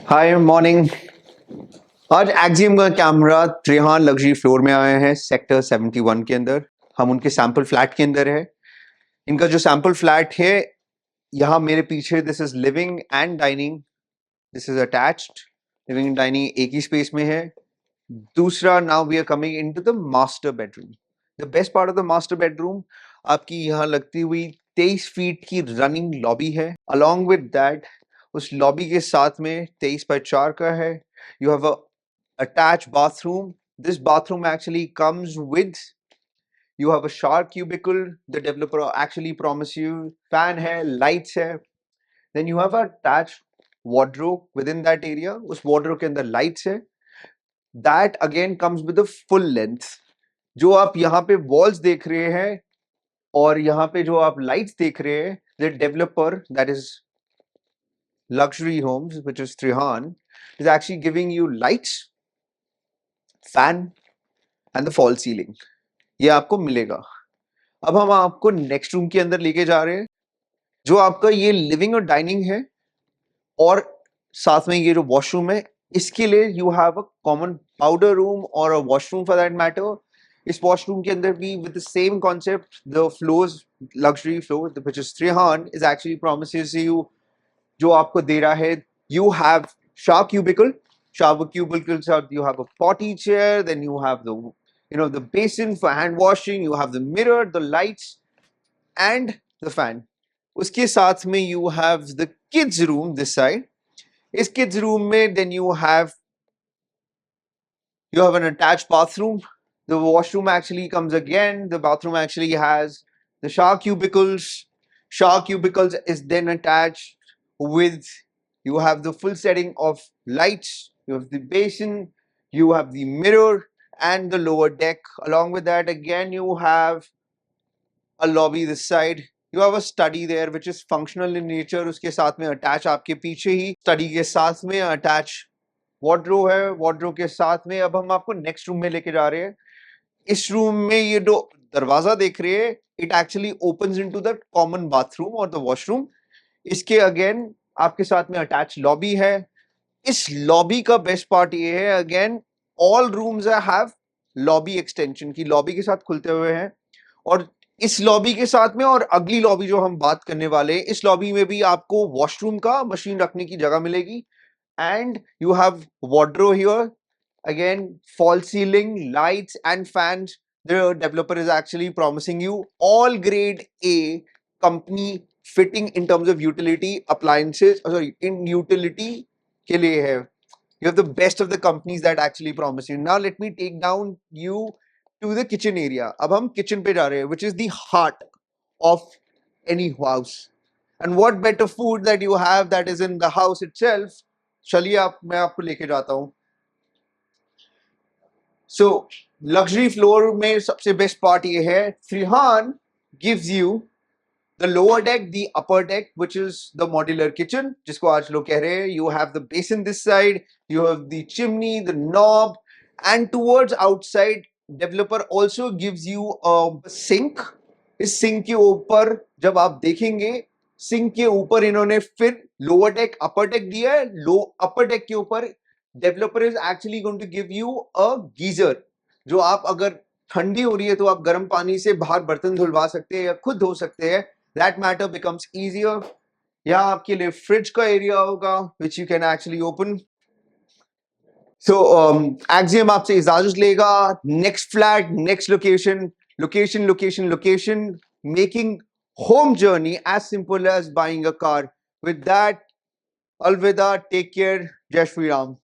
Hi morning. आज axiom का camera Trehan luxury floor में आए हैं सेक्टर 71 के अंदर। हम उनके सैंपल फ्लैट के अंदर है। इनका जो सैंपल फ्लैट है, यहाँ मेरे पीछे this is living and dining. This is attached. Living and dining एक ही स्पेस में है। दूसरा, now we are coming into the master bedroom. The best part of the master bedroom, आपकी यहाँ लगती हुई 23 फीट की रनिंग लॉबी है। अलॉन्ग विद दैट, उस लॉबी के साथ में 23/4 का है। You have a attached bathroom. This bathroom actually comes with, you have a shower cubicle. The developer actually promise you fan hai, lights hai. Then you have a attached wardrobe within that area. उस wardrobe के अंदर lights है. That again comes with a full length. जो आप यहाँ पे walls देख रहे हैं और यहाँ पे जो आप lights देख रहे हैं, the developer, that is Luxury Homes, which is Trihan, is actually giving you lights, fan and the fall ceiling. ये आपको मिलेगा। अब हम आपको नेक्स्ट रूम के अंदर लेके जा रहे हैं, जो आपका ये लिविंग और डाइनिंग है और साथ में ये जो वॉशरूम है, इसके लिए you have a common powder room और a washroom for that matter. इस वॉशरूम के अंदर भी with the same concept, the floors, luxury floor which is Trihan is actually promises you, जो आपको दे रहा है, you have shower cubicle. Shower cubicles are, you have a potty chair, then you have the basin for hand washing, you have the mirror, the lights and the fan. उसके साथ में you have the kids room this side. इस kids room में then you have an attached bathroom. The washroom actually comes again. The bathroom actually has the shower cubicles. Shower cubicles is then attached with, you have the full setting of lights, you have the basin, you have the mirror and the lower deck. Along with that, again, you have a lobby this side. You have a study there which is functional in nature. उसके साथ में attach, आपके पीछे ही study के साथ में attach wardrobe है। wardrobe के साथ में अब हम आपको next room में लेके जा रहे हैं। इस room में ये जो दरवाजा देख रहे हैं, it actually opens into the common bathroom और the washroom. इसके again आपके साथ में attached lobby है। इस lobby का best part ये है, again all rooms have lobby extension की lobby के साथ खुलते हुए हैं। और इस लॉबी के साथ में और अगली लॉबी जो हम बात करने वाले हैं, इस लॉबी में भी आपको वॉशरूम का मशीन रखने की जगह मिलेगी and you have wardrobe here, again fall ceiling, lights and fans. The developer is actually promising you all grade A company fitting in terms of utility appliances, sorry, in utility के लिए है. You have the best of the companies that actually promise you. Now let me take down you to the kitchen area. अब हम kitchen पे जा रहे हैं, which is the heart of any house. And what better food that you have that is in the house itself? चलिए मैं आपको लेके जाता हूँ. So luxury floor में सबसे best part ये है, Trihan gives you the lower deck, the upper deck, which is the modular kitchen, जिसको आज लोग कह रहे हैं. You have the basin this side, you have the chimney, the knob, and towards outside, developer also gives you a sink. इस sink के ऊपर जब आप देखेंगे, सिंक के ऊपर इन्होंने फिर लोअर डेक, अपर डेक दिया है. अपर डेक के ऊपर developer is actually going to give you a geyser, जो आप अगर ठंडी हो रही है तो आप गर्म पानी से बाहर बर्तन धुलवा सकते हैं या खुद धो सकते हैं. That matter becomes easier. यहाँ आपके लिए फ्रिज का एरिया होगा which you can actually open. So axiom आपसे इजाजत लेगा. Next flat, next location, location location location, making home journey as simple as buying a car. With that, alvida, take care, Jai Shri Ram.